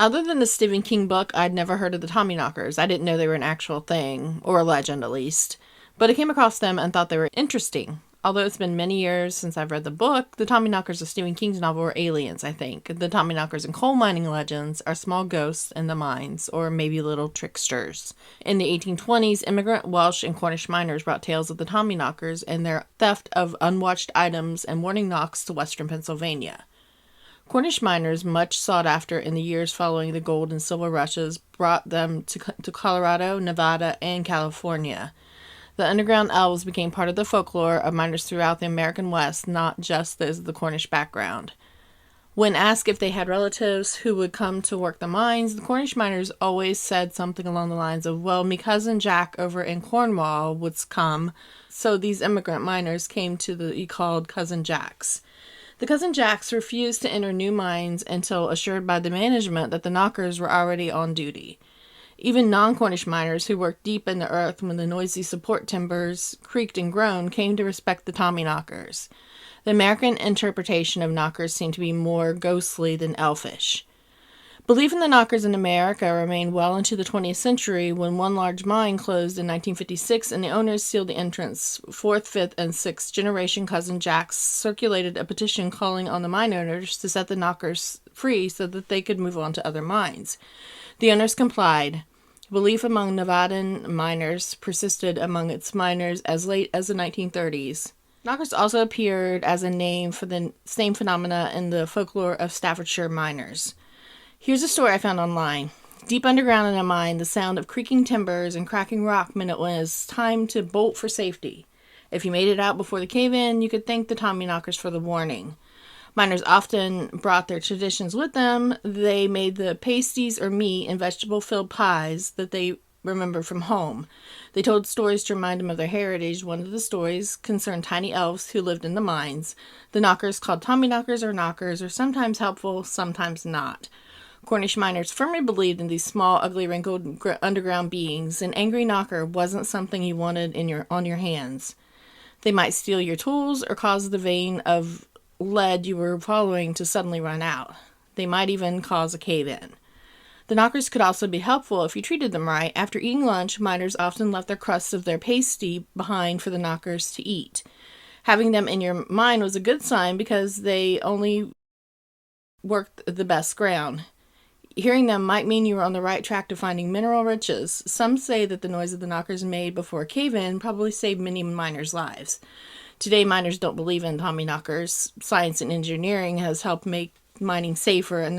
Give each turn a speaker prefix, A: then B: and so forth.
A: Other than the Stephen King book, I'd never heard of the Tommyknockers. I didn't know they were an actual thing, or a legend at least. But I came across them and thought they were interesting. Although it's been many years since I've read the book, the Tommyknockers of Stephen King's novel were aliens, I think. The Tommyknockers in coal mining legends are small ghosts in the mines, or maybe little tricksters. In the 1820s, immigrant Welsh and Cornish miners brought tales of the Tommyknockers and their theft of unwatched items and warning knocks to western Pennsylvania. Cornish miners, much sought after in the years following the gold and silver rushes, brought them to Colorado, Nevada, and California. The underground elves became part of the folklore of miners throughout the American West, not just those of the Cornish background. When asked if they had relatives who would come to work the mines, the Cornish miners always said something along the lines of, well, me cousin Jack over in Cornwall would come, so these immigrant miners came to the called Cousin Jacks. The Cousin Jacks refused to enter new mines until assured by the management that the knockers were already on duty. Even non-Cornish miners who worked deep in the earth when the noisy support timbers creaked and groaned came to respect the Tommyknockers. The American interpretation of knockers seemed to be more ghostly than elfish. Belief in the knockers in America remained well into the 20th century when one large mine closed in 1956 and the owners sealed the entrance. Fourth, fifth, and sixth generation Cousin Jacks circulated a petition calling on the mine owners to set the knockers free so that they could move on to other mines. The owners complied. Belief among Nevadan miners persisted among its miners as late as the 1930s. Knockers also appeared as a name for the same phenomena in the folklore of Staffordshire miners. Here's a story I found online. Deep underground in a mine, the sound of creaking timbers and cracking rock meant it was time to bolt for safety. If you made it out before the cave-in, you could thank the Tommyknockers for the warning. Miners often brought their traditions with them. They made the pasties or meat and vegetable-filled pies that they remembered from home. They told stories to remind them of their heritage. One of the stories concerned tiny elves who lived in the mines. The knockers, called Tommyknockers or knockers, are sometimes helpful, sometimes not. Cornish miners firmly believed in these small, ugly, wrinkled underground beings. An angry knocker wasn't something you wanted on your hands. They might steal your tools or cause the vein of lead you were following to suddenly run out. They might even cause a cave-in. The knockers could also be helpful if you treated them right. After eating lunch, miners often left their crusts of their pasty behind for the knockers to eat. Having them in your mine was a good sign because they only worked the best ground. Hearing them might mean you were on the right track to finding mineral riches. Some say that the noise of the knockers made before a cave-in probably saved many miners' lives. Today, miners don't believe in Tommyknockers. Science and engineering has helped make mining safer, and